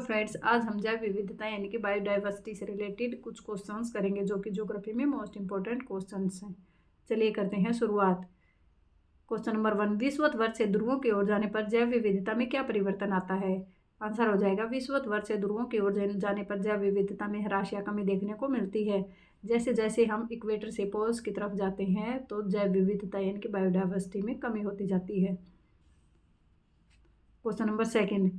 Friends, आज हम जैव विविधता यानी कि बायोडाइवर्सिटी से रिलेटेड कुछ क्वेश्चंस करेंगे जो कि ज्योग्राफी में मोस्ट इंपॉर्टेंट क्वेश्चंस हैं। चलिए करते हैं शुरुआत। क्वेश्चन नंबर 1, विषुवत से ध्रुवों की ओर जाने पर जैव विविधता में क्या परिवर्तन आता है? आंसर हो जाएगा विषुवत से ध्रुवों की ओर जाने पर जैव विविधता में ह्रास या कमी देखने को मिलती है। जैसे जैसे हम इक्वेटर से पोल्स की तरफ जाते हैं तो जैव विविधता यानी कि बायोडाइवर्सिटी में कमी होती जाती है। क्वेश्चन नंबर 2,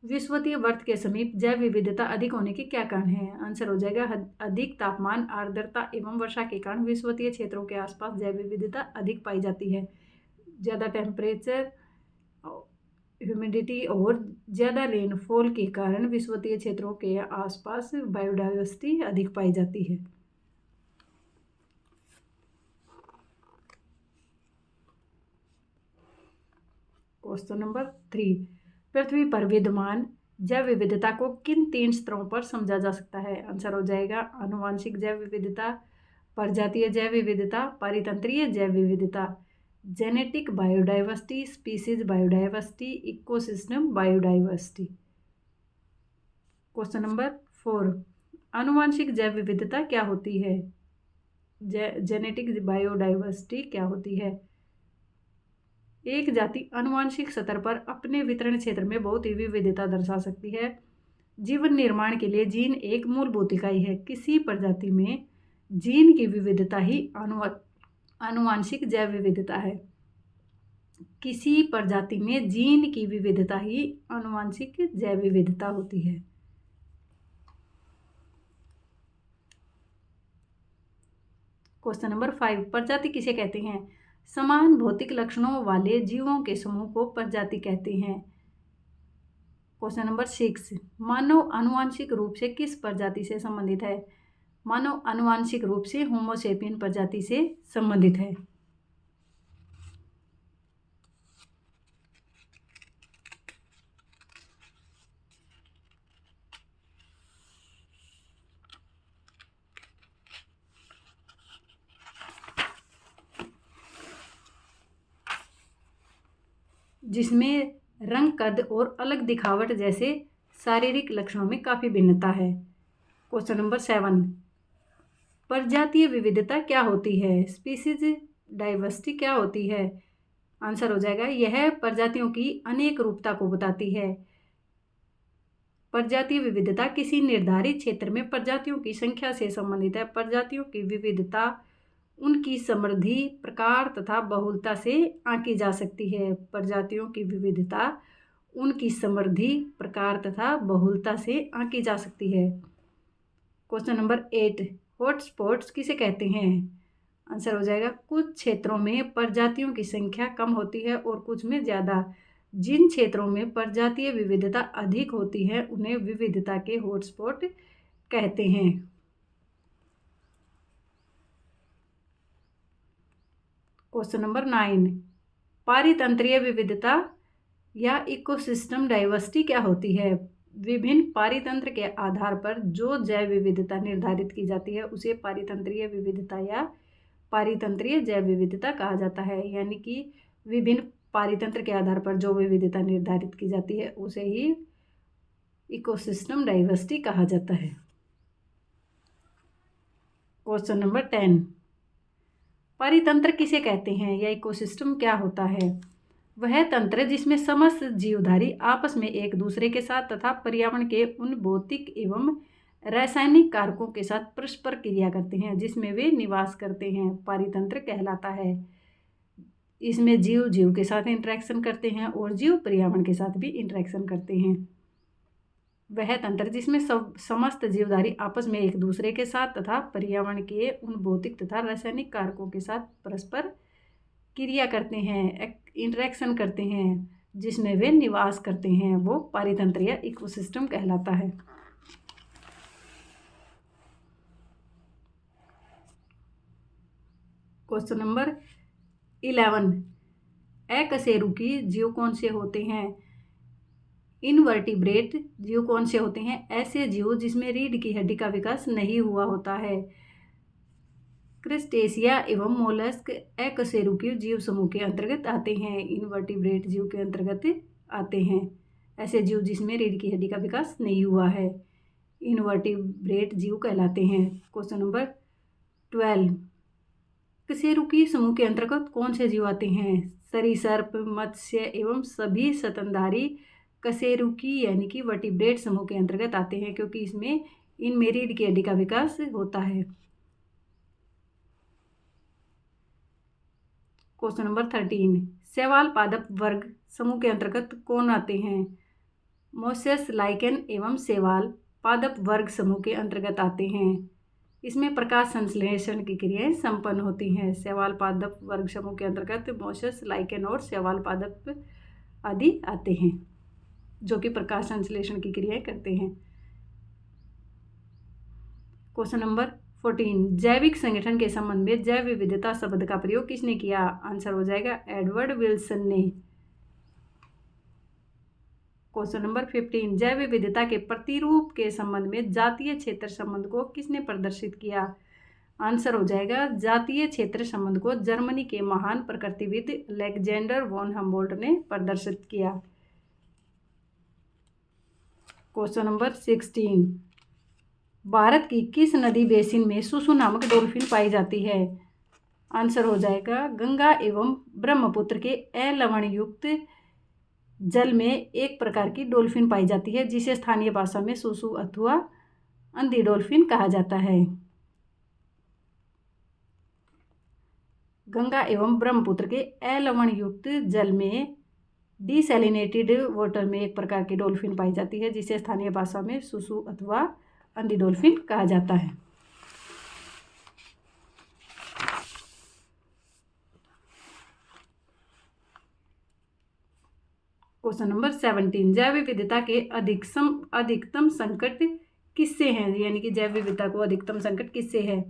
विषुवतीय वर्त के समीप जैव विविधता अधिक होने के क्या कारण है? आंसर हो जाएगा अधिक तापमान, आर्द्रता एवं वर्षा के कारण विषुवतीय क्षेत्रों के आसपास जैव विविधता अधिक पाई जाती है। ज़्यादा टेम्परेचर, ह्यूमिडिटी और ज़्यादा रेनफॉल के कारण विषुवतीय क्षेत्रों के आसपास बायोडाइवर्सिटी अधिक पाई जाती है। क्वेश्चन नंबर 3, पृथ्वी पर विद्यमान जैव विविधता को किन 3 स्तरों पर समझा जा सकता है? आंसर हो जाएगा आनुवांशिक जैव विविधता, प्रजातीय जैव विविधता, पारितंत्रीय जैव विविधता, genetic biodiversity, species biodiversity, ecosystem biodiversity. Question number 4, आनुवांशिक जैव विविधता क्या होती है? जेनेटिक बायोडाइवर्सिटी क्या होती है? एक जाति आनुवांशिक स्तर पर अपने वितरण क्षेत्र में बहुत ही विविधता दर्शा सकती है। जीवन निर्माण के लिए जीन एक मूलभूत इकाई है। किसी प्रजाति में जीन की विविधता ही आनुवांशिक जैव विविधता है। किसी प्रजाति में जीन की विविधता ही आनुवांशिक जैव विविधता होती है। क्वेश्चन नंबर 5, प्रजाति किसे कहते हैं? समान भौतिक लक्षणों वाले जीवों के समूह को प्रजाति कहते हैं। क्वेश्चन नंबर 6, मानव आनुवांशिक रूप से किस प्रजाति से संबंधित है? मानव आनुवांशिक रूप से होमो सेपियन प्रजाति से संबंधित है। जिसमें रंग, कद और अलग दिखावट जैसे शारीरिक लक्षणों में काफ़ी भिन्नता है। क्वेश्चन नंबर 7, प्रजातीय विविधता क्या होती है? स्पीसीज डाइवर्सिटी क्या होती है? आंसर हो जाएगा यह प्रजातियों की अनेक रूपता को बताती है। प्रजातीय विविधता किसी निर्धारित क्षेत्र में प्रजातियों की संख्या से संबंधित है। प्रजातियों की विविधता उनकी समृद्धि, प्रकार तथा बहुलता से आंकी जा सकती है। प्रजातियों की विविधता उनकी समृद्धि, प्रकार तथा बहुलता से आंकी जा सकती है। क्वेश्चन नंबर 8, हॉटस्पॉट्स किसे कहते हैं? आंसर हो जाएगा कुछ क्षेत्रों में प्रजातियों की संख्या कम होती है और कुछ में ज़्यादा। जिन क्षेत्रों में प्रजातीय विविधता अधिक होती है उन्हें विविधता के हॉटस्पॉट कहते हैं। क्वेश्चन नंबर 9, पारितंत्रीय विविधता या इकोसिस्टम डाइवर्सिटी क्या होती है? विभिन्न पारितंत्र के आधार पर जो जैव विविधता निर्धारित की जाती है उसे पारितंत्रीय विविधता या पारितंत्रीय जैव विविधता कहा जाता है। यानी कि विभिन्न पारितंत्र के आधार पर जो विविधता निर्धारित की जाती है उसे ही इकोसिस्टम डाइवर्सिटी कहा जाता है। क्वेश्चन नंबर 10, पारितंत्र किसे कहते हैं या इकोसिस्टम क्या होता है? वह तंत्र जिसमें समस्त जीवधारी आपस में एक दूसरे के साथ तथा पर्यावरण के उन भौतिक एवं रासायनिक कारकों के साथ परस्पर क्रिया करते हैं जिसमें वे निवास करते हैं, पारितंत्र कहलाता है। इसमें जीव जीव के साथ इंटरेक्शन करते हैं और जीव पर्यावरण के साथ भी इंटरेक्शन करते हैं। वह तंत्र जिसमें समस्त जीवधारी आपस में एक दूसरे के साथ तथा पर्यावरण के उन भौतिक तथा रासायनिक कारकों के साथ परस्पर क्रिया करते हैं, इंटरेक्शन करते हैं, जिसमें वे निवास करते हैं, वो पारितंत्र या इकोसिस्टम कहलाता है। क्वेश्चन नंबर 11, अकशेरुकी जीव कौन से होते हैं? इनवर्टिब्रेट जीव कौन से होते हैं? ऐसे जीव जिसमें रीढ़ की हड्डी का विकास नहीं हुआ होता है। क्रिस्टेशिया एवं मोलस्क अकशेरुकी जीव समूह के अंतर्गत आते हैं, इनवर्टिब्रेट जीव के अंतर्गत आते हैं। ऐसे जीव जिसमें रीढ़ की हड्डी का विकास नहीं हुआ है इनवर्टिब्रेट जीव कहलाते हैं। क्वेश्चन नंबर 12, कशेरुकी समूह के अंतर्गत कौन से जीव आते हैं? सरीसृप, मत्स्य एवं सभी स्तनधारी कशेरुकी यानी कि वर्टिब्रेट समूह के अंतर्गत आते हैं, क्योंकि इसमें इनमें रीढ़ की हड्डी का विकास होता है। क्वेश्चन नंबर 13, शैवाल पादप वर्ग समूह के अंतर्गत कौन आते हैं? मोसस, लाइकेन एवं शैवाल पादप वर्ग समूह के अंतर्गत आते हैं। इसमें प्रकाश संश्लेषण की क्रियाएं संपन्न होती हैं। शैवाल पादप वर्ग समूह के अंतर्गत मोसस, लाइकेन और शैवाल पादप आदि आते हैं, जो कि प्रकाश संश्लेषण की क्रियाएं करते हैं। क्वेश्चन नंबर 14, जैविक संगठन के संबंध में जैव विविधता शब्द का प्रयोग किसने किया? आंसर हो जाएगा एडवर्ड विल्सन ने। क्वेश्चन नंबर 15, जैव विविधता के प्रतिरूप के संबंध में जातीय क्षेत्र संबंध को किसने प्रदर्शित किया? आंसर हो जाएगा जातीय क्षेत्र संबंध को जर्मनी के महान प्रकृतिविद अलेक्जेंडर वॉन हम्बोल्ट ने प्रदर्शित किया। क्वेश्चन नंबर 16, भारत की किस नदी बेसिन में सुसु नामक डॉल्फिन पाई जाती है? आंसर हो जाएगा गंगा एवं ब्रह्मपुत्र के अलवण युक्त जल में एक प्रकार की डॉल्फिन पाई जाती है, जिसे स्थानीय भाषा में सुसु अथवा अंधी डॉल्फिन कहा जाता है। गंगा एवं ब्रह्मपुत्र के अलवण युक्त जल में डिसैलिनेटेड वाटर में एक प्रकार की डॉल्फिन पाई जाती है, जिसे स्थानीय भाषा में सुसु अथवा अंधी डॉल्फिन कहा जाता है। क्वेश्चन नंबर 17, जैव विविधता के अधिकतम संकट किससे हैं? यानी कि जैव विविधता को अधिकतम संकट किससे है?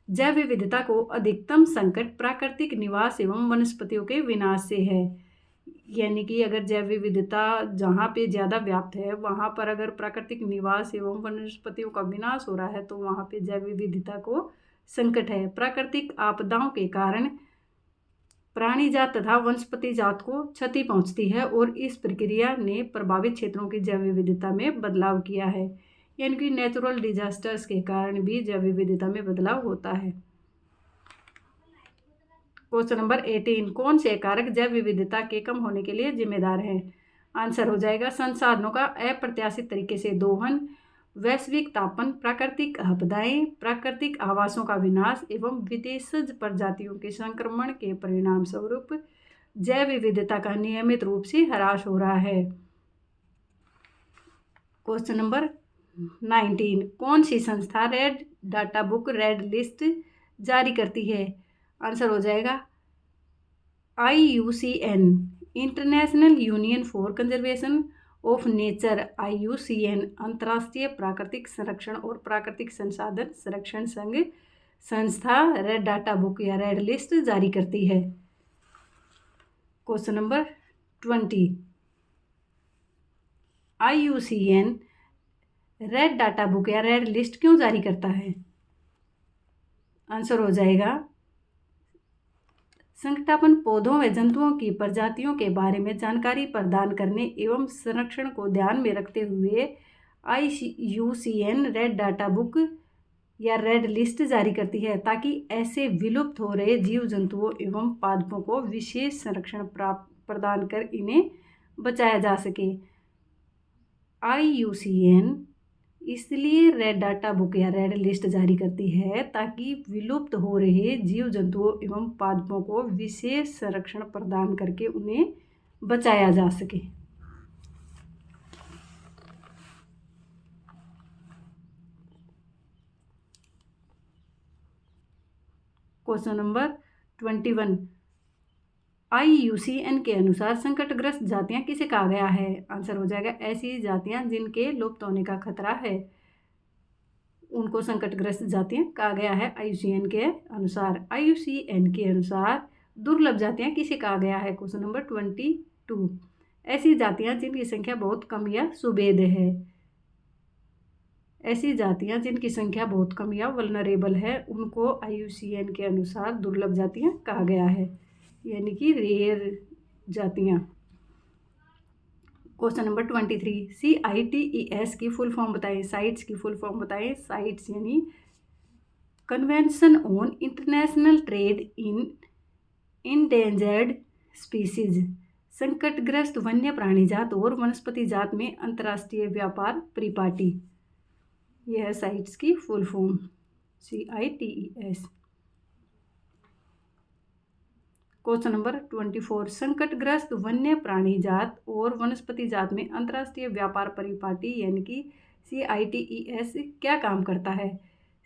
जैव विविधता को अधिकतम संकट प्राकृतिक निवास एवं वनस्पतियों के विनाश से है। यानी कि अगर जैव विविधता जहाँ पे ज़्यादा व्याप्त है, वहाँ पर अगर प्राकृतिक निवास एवं वनस्पतियों का विनाश हो रहा है, तो वहाँ पे जैव विविधता को संकट है। प्राकृतिक आपदाओं के कारण प्राणी जात तथा वनस्पति जात को क्षति पहुँचती है और इस प्रक्रिया ने प्रभावित क्षेत्रों की जैव विविधता में बदलाव किया है। यानी कि नेचुरल डिजास्टर्स के कारण भी जैव विविधता में बदलाव होता है। क्वेश्चन नंबर 18, कौन से कारक जैव विविधता के कम होने के लिए जिम्मेदार हैं? आंसर हो जाएगा संसाधनों का अप्रत्याशित तरीके से दोहन, वैश्विक तापन, प्राकृतिक आपदाएं, प्राकृतिक आवासों का विनाश एवं विदेशज प्रजातियों के संक्रमण के परिणाम स्वरूप जैव विविधता का नियमित रूप से ह्रास हो रहा है। क्वेश्चन नंबर 19, कौन सी संस्था red data book red list जारी करती है? आंसर हो जाएगा IUCN, international union for conservation of nature. IUCN अंतर्राष्ट्रीय प्राकृतिक संरक्षण और प्राकृतिक संसाधन संरक्षण संघ संस्था रेड डाटा बुक या रेड लिस्ट जारी करती है। Question number 20, IUCN red data book या रेड लिस्ट क्यों जारी करता है? आंसर हो जाएगा संकटापन्न पौधों व जंतुओं की प्रजातियों के बारे में जानकारी प्रदान करने एवं संरक्षण को ध्यान में रखते हुए IUCN रेड डाटा बुक या रेड लिस्ट जारी करती है, ताकि ऐसे विलुप्त हो रहे जीव जंतुओं एवं पादपों को विशेष संरक्षण प्रदान कर इन्हें बचाया जा सके। IUCN इसलिए रेड डाटा बुक या रेड लिस्ट जारी करती है ताकि विलुप्त हो रहे जीव जंतुओं एवं पादपों को विशेष संरक्षण प्रदान करके उन्हें बचाया जा सके। क्वेश्चन नंबर 21, IUCN के अनुसार संकटग्रस्त जातियां किसे कहा गया है? आंसर हो जाएगा ऐसी जातियां जिनके लुप्त होने का खतरा है, उनको संकटग्रस्त जातियां कहा गया है IUCN के अनुसार। IUCN के अनुसार दुर्लभ जातियां किसे कहा गया है? क्वेश्चन नंबर 22, ऐसी जातियां जिनकी संख्या बहुत कम या सुभेद है। ऐसी जातियां जिनकी संख्या बहुत कम या वल्नरेबल है, उनको IUCN के अनुसार दुर्लभ जातियां कहा गया है, यानी कि रेयर जातियां। क्वेश्चन नंबर 23, CITES की फुल फॉर्म बताएं। साइट्स की फुल फॉर्म बताएं। साइट्स यानी convention on international trade in endangered species, संकटग्रस्त वन्य प्राणी जात और वनस्पति जात में अंतर्राष्ट्रीय व्यापार परिपाटी। यह है साइट्स की full form, CITES। Question number 24, संकटग्रस्त वन्य प्राणी जात और वनस्पति जात में अंतर्राष्ट्रीय व्यापार परिपाटी यानी कि CITES क्या काम करता है।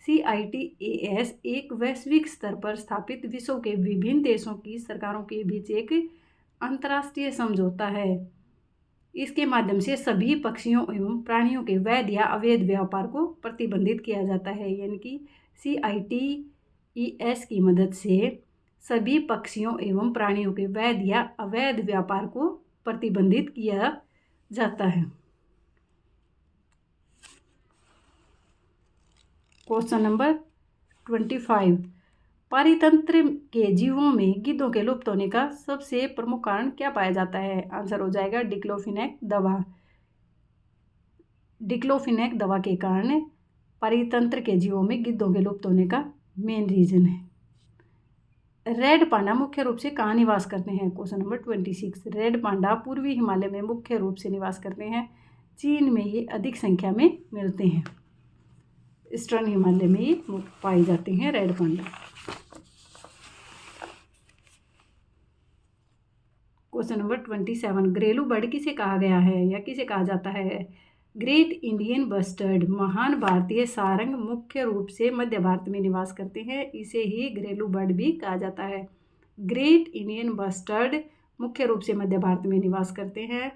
CITES एक वैश्विक स्तर पर स्थापित विश्व के विभिन्न देशों की सरकारों के बीच एक अंतर्राष्ट्रीय समझौता है। इसके माध्यम से सभी पक्षियों एवं प्राणियों के वैध या अवैध व्यापार को प्रतिबंधित किया जाता है। यानी कि CITES की मदद से सभी पक्षियों एवं प्राणियों के वैध या अवैध व्यापार को प्रतिबंधित किया जाता है। क्वेश्चन नंबर 25, पारितंत्र के जीवों में गिद्धों के लुप्त होने का सबसे प्रमुख कारण क्या पाया जाता है। आंसर हो जाएगा डिक्लोफिनेक दवा। डिक्लोफिनेक दवा के कारण पारितंत्र के जीवों में गिद्धों के लुप्त होने का मेन रीजन है। रेड पांडा मुख्य रूप से कहाँ निवास करते हैं। क्वेश्चन नंबर 26, रेड पांडा पूर्वी हिमालय में मुख्य रूप से निवास करते हैं। चीन में ये अधिक संख्या में मिलते हैं। ईस्टर्न हिमालय में ये पाए जाते हैं रेड पांडा। क्वेश्चन नंबर 27, घरेलू बर्ड किसे कहा गया है या किसे कहा जाता है। ग्रेट इंडियन बस्टर्ड, महान भारतीय सारंग मुख्य रूप से मध्य भारत में निवास करते हैं। इसे ही घरेलू बर्ड भी कहा जाता है। ग्रेट इंडियन बस्टर्ड मुख्य रूप से मध्य भारत में निवास करते हैं।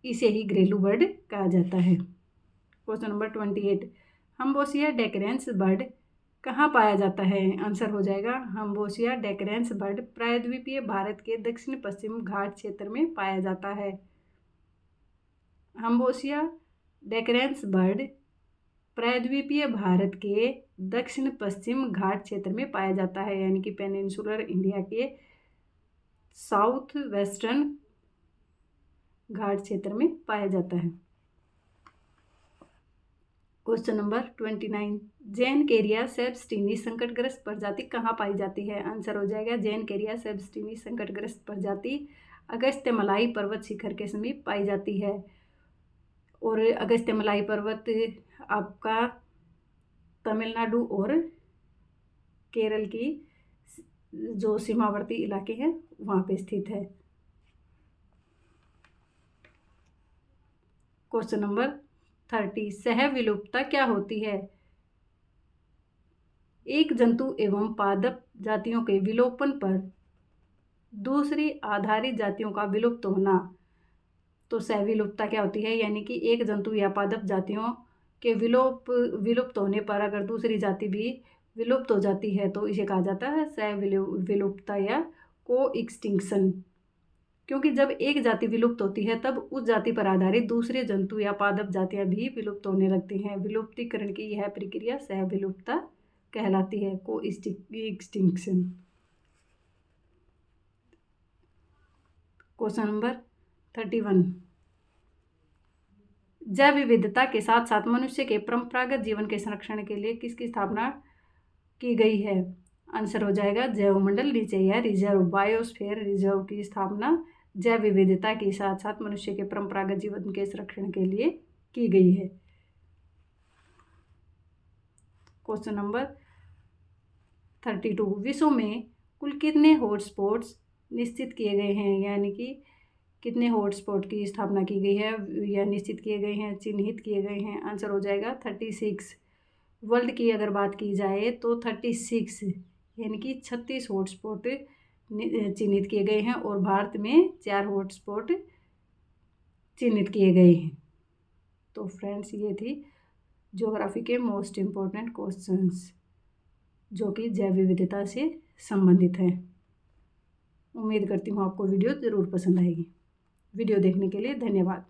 इसे ही घरेलू बर्ड कहा जाता है। क्वेश्चन नंबर 28, हम्बोसिया डेकरेंस बर्ड कहाँ पाया जाता है। आंसर हो जाएगा हम्बोसिया डेकरेंस बर्ड प्रायद्वीपीय भारत के दक्षिण पश्चिम घाट क्षेत्र में पाया जाता है। हम्बोसिया डेकरेंस बर्ड प्रायद्वीपीय भारत के दक्षिण पश्चिम घाट क्षेत्र में पाया जाता है। यानी कि पेनिनसुलर इंडिया के साउथ वेस्टर्न घाट क्षेत्र में पाया जाता है। क्वेश्चन नंबर 29, जैनकेरिया सेबस्टिनी संकटग्रस्त प्रजाति कहाँ पाई जाती है। आंसर हो जाएगा जैनकेरिया सेबस्टिनी संकटग्रस्त प्रजाति अगस्त्यमलाई पर्वत शिखर के समीप पाई जाती है। और अगस्त्यमलाई पर्वत आपका तमिलनाडु और केरल की जो सीमावर्ती इलाके हैं वहाँ पे स्थित है। क्वेश्चन नंबर 30, सह विलुप्तता क्या होती है। एक जंतु एवं पादप जातियों के विलोपन पर दूसरी आधारित जातियों का विलुप्त होना। तो सह विलुप्तता क्या होती है। यानी कि एक जंतु या पादप जातियों के विलुप्त होने पर अगर दूसरी जाति भी विलुप्त हो जाती है तो इसे कहा जाता है सह विलुप्तता या को एक्सटिंक्शन। क्योंकि जब एक जाति विलुप्त होती है तब उस जाति पर आधारित दूसरे जंतु या पादप जातियां भी विलुप्त होने लगती हैं। विलुप्तीकरण की यह प्रक्रिया सह विलुप्तता कहलाती है, को एक्सटिंक्शन। क्वेश्चन नंबर 31, जैव विविधता के साथ साथ मनुष्य के परंपरागत जीवन के संरक्षण के लिए किसकी स्थापना की गई है। आंसर हो जाएगा जैव मंडल, नीचे या रिजर्व, बायोस्फीयर रिजर्व की स्थापना जैव विविधता के साथ साथ मनुष्य के परंपरागत जीवन के संरक्षण के लिए की गई है। क्वेश्चन नंबर 32, विश्व में कुल कितने हॉटस्पॉट्स निश्चित किए गए हैं। यानी कि कितने हॉटस्पॉट की स्थापना की गई है या निश्चित किए गए हैं, चिन्हित किए गए हैं। आंसर हो जाएगा 36। वर्ल्ड की अगर बात की जाए तो 36 यानी कि 36 हॉटस्पॉट चिन्हित किए गए हैं और भारत में 4 हॉटस्पॉट चिन्हित किए गए हैं। तो फ्रेंड्स ये थी ज्योग्राफी के मोस्ट इम्पोर्टेंट क्वेश्चंस जो कि जैव विविधता से संबंधित हैं। उम्मीद करती हूँ आपको वीडियो ज़रूर पसंद आएगी। वीडियो देखने के लिए धन्यवाद।